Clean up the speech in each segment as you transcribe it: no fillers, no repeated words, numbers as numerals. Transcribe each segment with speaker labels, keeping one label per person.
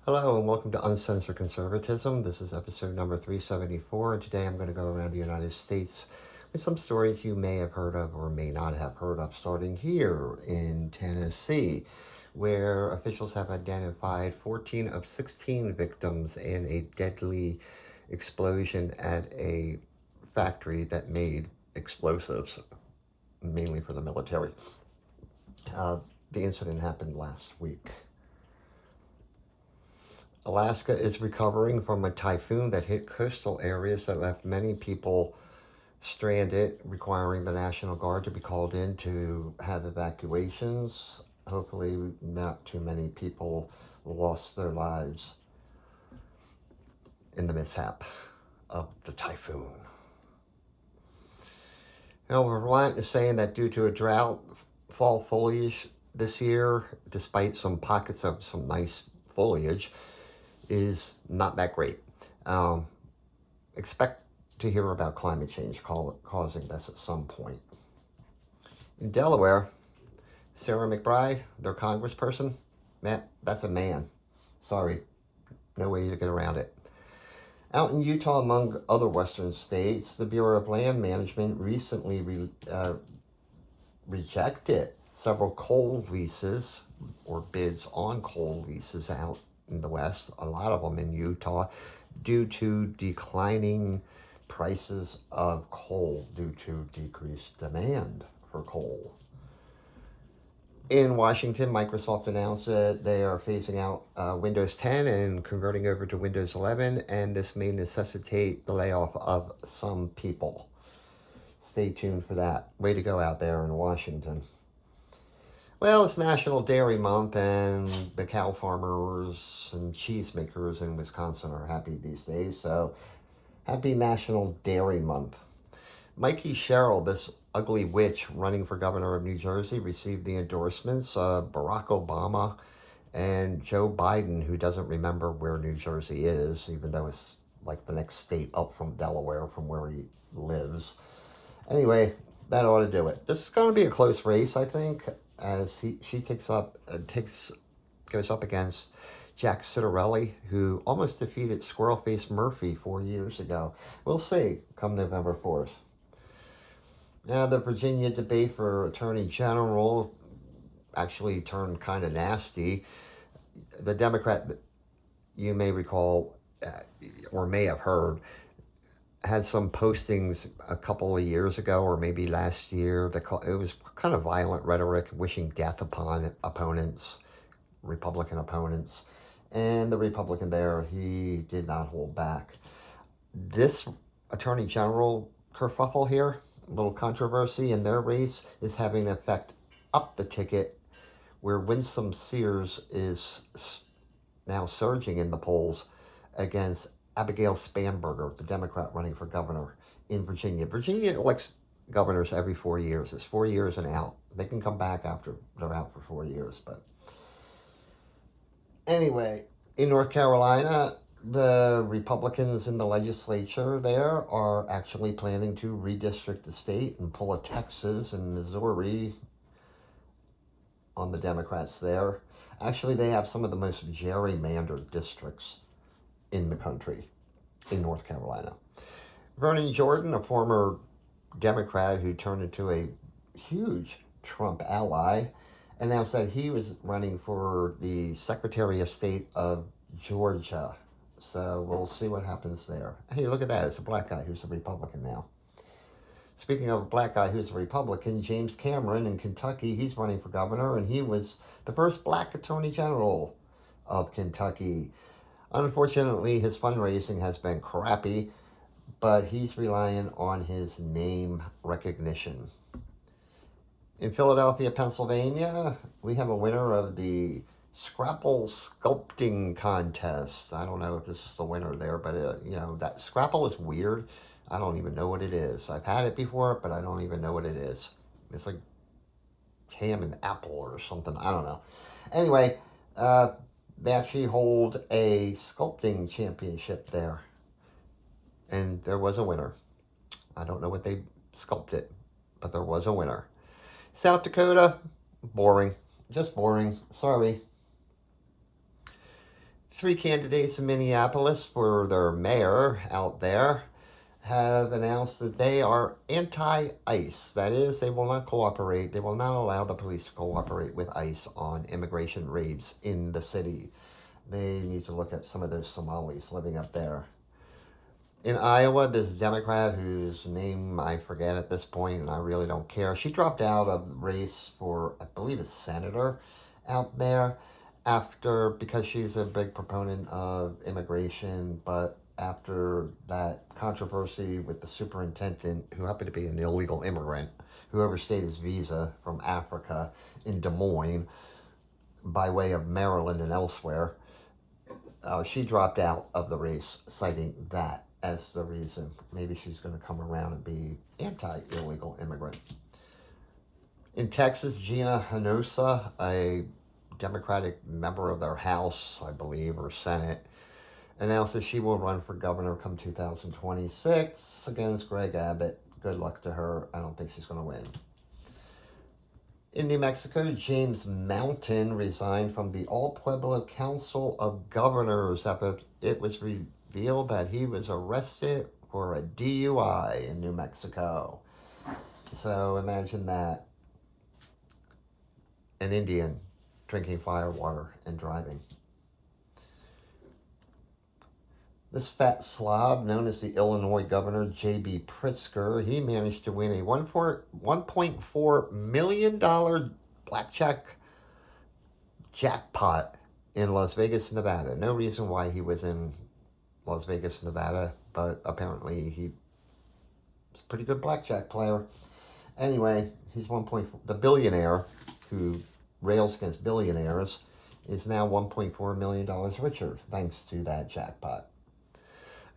Speaker 1: Hello and welcome to Uncensored Conservatism. This is episode number 374, and today I'm going to go around the United States with some stories you may have heard of or may not have heard of, starting here in Tennessee, where officials have identified 14 of 16 victims in a deadly explosion at a factory that made explosives, mainly for the military. The incident happened last week. Alaska is recovering from a typhoon that hit coastal areas that left many people stranded, requiring the National Guard to be called in to have evacuations. Hopefully, not too many people lost their lives in the mishap of the typhoon. Now, Vermont is saying that due to a drought, fall foliage this year, despite some pockets of some nice foliage, is not that great. Expect to hear about climate change causing this at some point. In Delaware, Sarah McBride, their congressperson, that's a man. Sorry, no way to get around it. Out in Utah, among other western states, the Bureau of Land Management recently rejected several coal leases or bids on coal leases out in the West, a lot of them in Utah, due to declining prices of coal due to decreased demand for coal. In Washington, Microsoft announced that they are phasing out Windows 10 and converting over to Windows 11, and this may necessitate the layoff of some people. Stay tuned for that. Way to go out there in Washington. Well, it's National Dairy Month, and the cow farmers and cheesemakers in Wisconsin are happy these days, so happy National Dairy Month. Mikey Sherrill, this ugly witch running for governor of New Jersey, received the endorsements of Barack Obama and Joe Biden, who doesn't remember where New Jersey is, even though it's like the next state up from Delaware from where he lives. Anyway, that ought to do it. This is going to be a close race, I think, as she goes up against Jack Citarelli, who almost defeated Squirrel-Faced Murphy 4 years ago. We'll see come November 4th. Now, the Virginia debate for Attorney General actually turned kind of nasty. The Democrat, you may recall, or may have heard, had some postings a couple of years ago, or maybe last year. It was kind of violent rhetoric, wishing death upon opponents, Republican opponents. And the Republican there, he did not hold back. This Attorney General kerfuffle here, a little controversy in their race, is having an effect up the ticket, where Winsome Sears is now surging in the polls against Abigail Spanberger, the Democrat running for governor in Virginia. Virginia elects governors every 4 years. It's 4 years and out. They can come back after they're out for 4 years. But anyway, in North Carolina, the Republicans in the legislature there are actually planning to redistrict the state and pull a Texas and Missouri on the Democrats there. Actually, they have some of the most gerrymandered districts in the country, in North Carolina. Vernon Jordan, a former Democrat who turned into a huge Trump ally, announced that he was running for the Secretary of State of Georgia. So we'll see what happens there. Hey, look at that. It's a black guy who's a Republican now. Speaking of a black guy who's a Republican, James Cameron in Kentucky, he's running for governor, and he was the first black attorney general of Kentucky. Unfortunately, his fundraising has been crappy, but he's relying on his name recognition. In Philadelphia, Pennsylvania, we have a winner of the Scrapple Sculpting Contest. I don't know if this is the winner there, but that Scrapple is weird. I don't even know what it is. I've had it before, but I don't even know what it is. It's like ham and apple or something. I don't know. Anyway, they actually hold a sculpting championship there. And there was a winner. I don't know what they sculpted, but there was a winner. South Dakota, boring. Just boring. Sorry. Three candidates in Minneapolis for their mayor out there have announced that they are anti-ICE. That is, they will not cooperate. They will not allow the police to cooperate with ICE on immigration raids in the city. They need to look at some of those Somalis living up there. In Iowa, this Democrat whose name I forget at this point, and I really don't care, she dropped out of the race for, I believe, a senator out there because she's a big proponent of immigration, but after that controversy with the superintendent, who happened to be an illegal immigrant, who overstayed his visa from Africa in Des Moines by way of Maryland and elsewhere, she dropped out of the race, citing that as the reason. Maybe she's going to come around and be anti-illegal immigrant. In Texas, Gina Hinojosa, a Democratic member of their House, I believe, or Senate, announced that she will run for governor come 2026 against Greg Abbott. Good luck to her. I don't think she's going to win. In New Mexico, James Mountain resigned from the All Pueblo Council of Governors after it was revealed that he was arrested for a DUI in New Mexico. So imagine that. An Indian drinking fire water and driving. This fat slob, known as the Illinois governor, J.B. Pritzker, he managed to win a $1.4 million blackjack jackpot in Las Vegas, Nevada. No reason why he was in Las Vegas, Nevada, but apparently he's a pretty good blackjack player. Anyway, he's the billionaire who rails against billionaires is now $1.4 million richer thanks to that jackpot.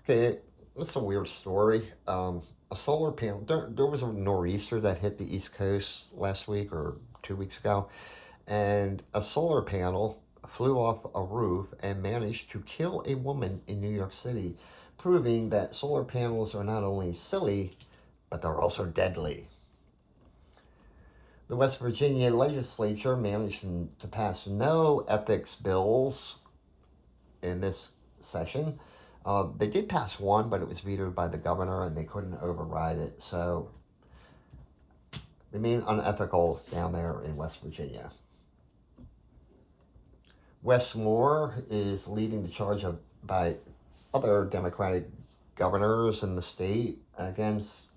Speaker 1: Okay, it's a weird story. A solar panel, there was a nor'easter that hit the East Coast last week or 2 weeks ago, and a solar panel flew off a roof and managed to kill a woman in New York City, proving that solar panels are not only silly, but they're also deadly. The West Virginia legislature managed to pass no ethics bills in this session. They did pass one, but it was vetoed by the governor and they couldn't override it. So, remain unethical down there in West Virginia. Wes Moore is leading the charge by other Democratic governors in the state against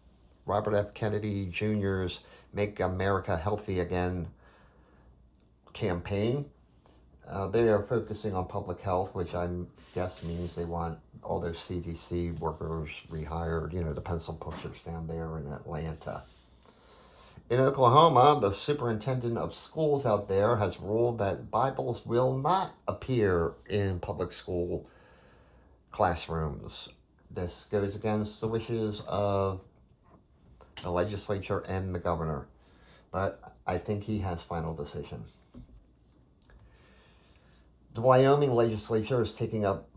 Speaker 1: Robert F. Kennedy Jr.'s Make America Healthy Again campaign. They are focusing on public health, which I guess means they want all those CDC workers rehired, the pencil pushers down there in Atlanta. In Oklahoma, the superintendent of schools out there has ruled that Bibles will not appear in public school classrooms. This goes against the wishes of the legislature and the governor, but I think he has final decision. The Wyoming legislature is taking up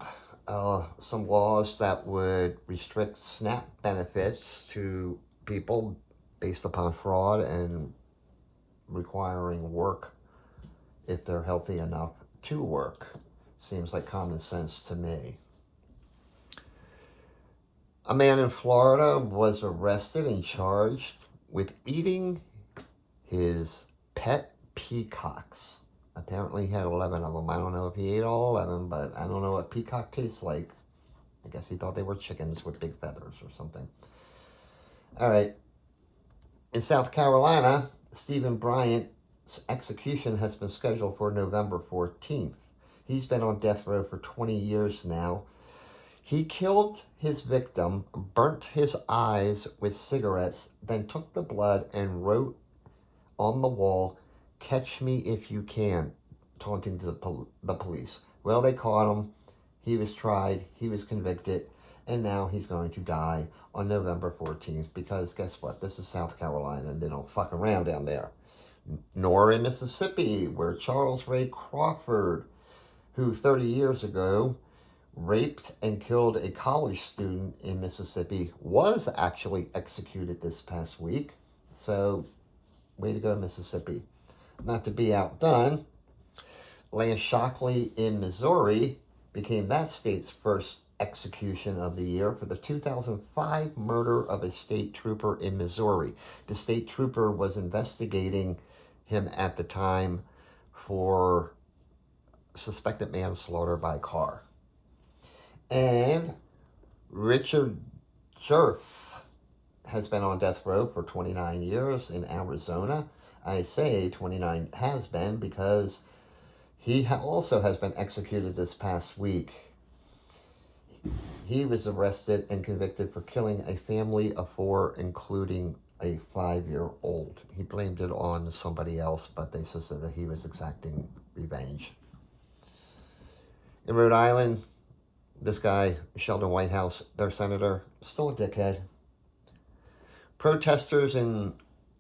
Speaker 1: some laws that would restrict SNAP benefits to people based upon fraud and requiring work if they're healthy enough to work. Seems like common sense to me. A man in Florida was arrested and charged with eating his pet peacocks. Apparently he had 11 of them. I don't know if he ate all 11, but I don't know what peacock tastes like. I guess he thought they were chickens with big feathers or something. All right. In South Carolina, Stephen Bryant's execution has been scheduled for November 14th. He's been on death row for 20 years now. He killed his victim, burnt his eyes with cigarettes, then took the blood and wrote on the wall, "Catch me if you can," taunting the police. Well, they caught him. He was tried. He was convicted. And now he's going to die on November 14th because guess what? This is South Carolina and they don't fuck around down there. Nor in Mississippi, where Charles Ray Crawford, who 30 years ago raped and killed a college student in Mississippi, was actually executed this past week. So, way to go, Mississippi. Not to be outdone, Lance Shockley in Missouri became that state's first execution of the year for the 2005 murder of a state trooper in Missouri. The state trooper was investigating him at the time for suspected manslaughter by car. And Richard Jerf has been on death row for 29 years in Arizona. I say 29 has been because he also has been executed this past week. He was arrested and convicted for killing a family of 4, including a 5-year-old. He blamed it on somebody else, but they said that he was exacting revenge. In Rhode Island, this guy, Sheldon Whitehouse, their senator, still a dickhead. Protesters in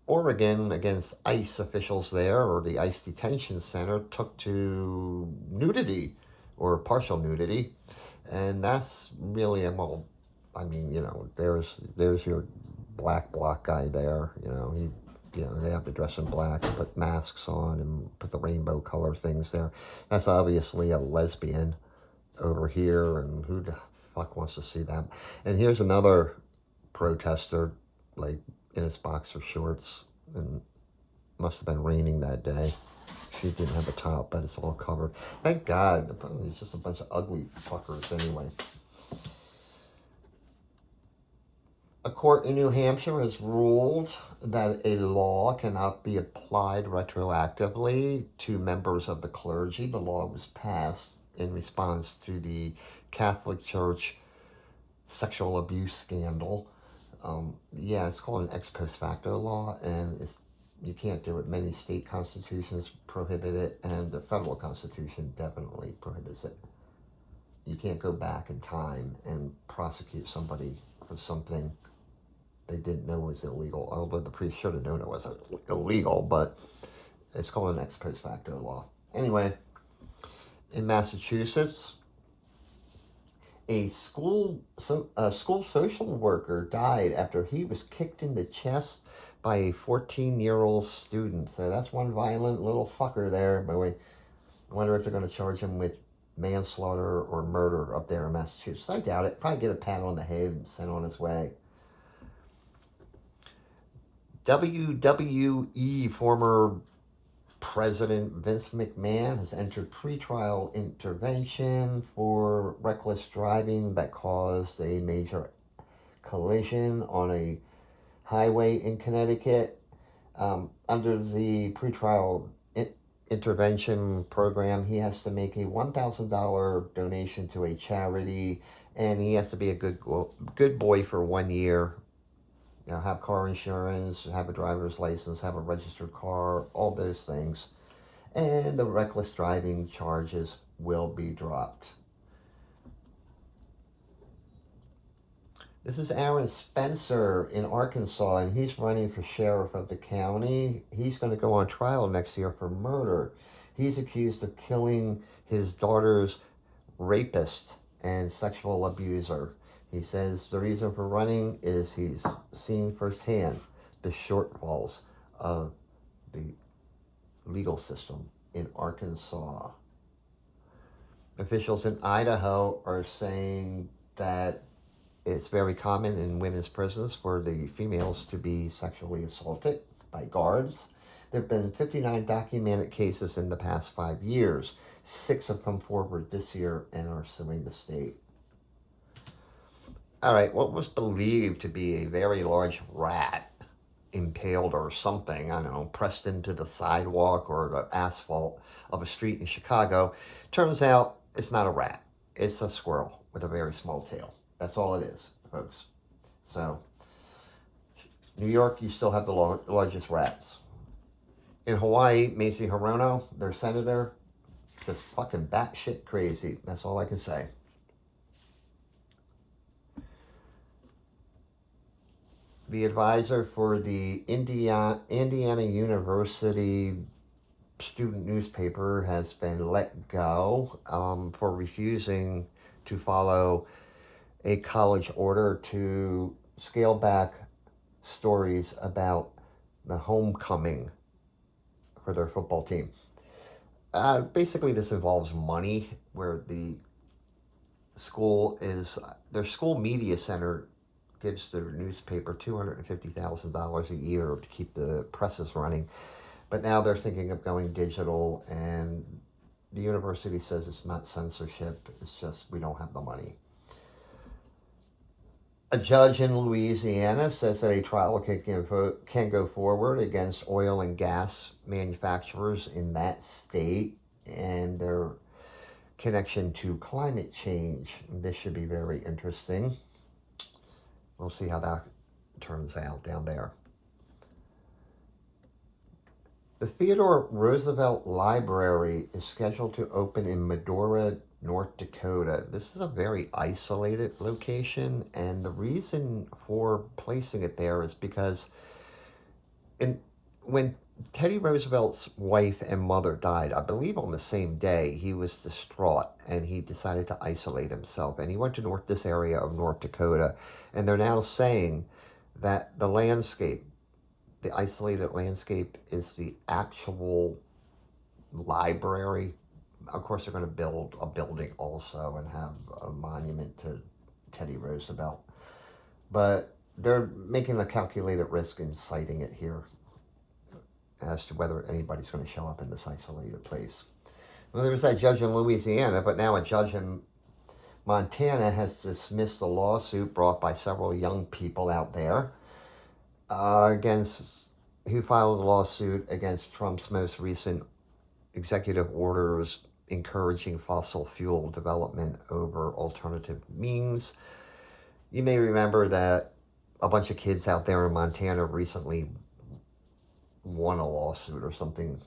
Speaker 1: Oregon against ICE officials there, or the ICE detention center, took to nudity or partial nudity. And that's really, well, I mean, there's your black bloc guy there. They have to dress in black and put masks on and put the rainbow color things there. That's obviously a lesbian over here, and who the fuck wants to see that? And here's another protester, like in his boxer shorts, and must have been raining that day. She didn't have a top, but it's all covered. Thank God. Apparently it's just a bunch of ugly fuckers anyway. A court in New Hampshire has ruled that a law cannot be applied retroactively to members of the clergy. The law was passed in response to the Catholic Church sexual abuse scandal. It's called an ex post facto law, and you can't do it. Many state constitutions prohibit it, and the federal constitution definitely prohibits it. You can't go back in time and prosecute somebody for something they didn't know was illegal, although the priest should have known it was illegal, but it's called an ex post facto law. Anyway, in Massachusetts, a school social worker died after he was kicked in the chest by a 14-year-old student. So that's one violent little fucker there. By the way, I wonder if they're going to charge him with manslaughter or murder up there in Massachusetts. I doubt it. Probably get a pat on the head and sent on his way. WWE former President Vince McMahon has entered pretrial intervention for reckless driving that caused a major collision on a highway in Connecticut. Under the pretrial intervention program, he has to make a $1,000 donation to a charity, and he has to be a good boy for 1 year. Have car insurance, have a driver's license, have a registered car, all those things. And the reckless driving charges will be dropped. This is Aaron Spencer in Arkansas, and he's running for sheriff of the county. He's going to go on trial next year for murder. He's accused of killing his daughter's rapist and sexual abuser. He says the reason for running is he's seen firsthand the shortfalls of the legal system in Arkansas. Officials in Idaho are saying that it's very common in women's prisons for the females to be sexually assaulted by guards. There have been 59 documented cases in the past 5 years. 6 have come forward this year and are suing the state. All right, what was believed to be a very large rat impaled or something, I don't know, pressed into the sidewalk or the asphalt of a street in Chicago, turns out it's not a rat. It's a squirrel with a very small tail. That's all it is, folks. So, New York, you still have the largest rats. In Hawaii, Mazie Hirono, their senator, just fucking batshit crazy. That's all I can say. The advisor for the Indiana University student newspaper has been let go for refusing to follow a college order to scale back stories about the homecoming for their football team. Basically, this involves money, where the their school media center gives the newspaper $250,000 a year to keep the presses running. But now they're thinking of going digital, and the university says it's not censorship, it's just we don't have the money. A judge in Louisiana says that a trial can go forward against oil and gas manufacturers in that state and their connection to climate change. This should be very interesting. We'll see how that turns out down there. The Theodore Roosevelt Library is scheduled to open in Medora, North Dakota. This is a very isolated location, and the reason for placing it there is because when Teddy Roosevelt's wife and mother died, I believe on the same day, he was distraught and he decided to isolate himself. And he went to this area of North Dakota, and they're now saying that the isolated landscape is the actual library. Of course, they're going to build a building also and have a monument to Teddy Roosevelt. But they're making a calculated risk in citing it here as to whether anybody's going to show up in this isolated place. Well, there was that judge in Louisiana, but now a judge in Montana has dismissed a lawsuit brought by several young people out there who filed a lawsuit against Trump's most recent executive orders encouraging fossil fuel development over alternative means. You may remember that a bunch of kids out there in Montana recently won a lawsuit or something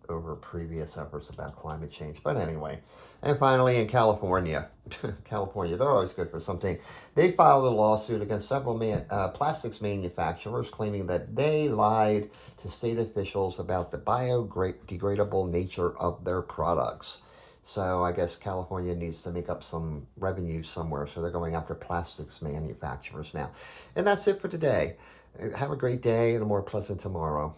Speaker 1: over previous efforts about climate change. But anyway, and finally in California, they're always good for something. They filed a lawsuit against several plastics manufacturers claiming that they lied to state officials about the biodegradable nature of their products. So I guess California needs to make up some revenue somewhere, so they're going after plastics manufacturers now. And that's it for today. Have a great day and a more pleasant tomorrow.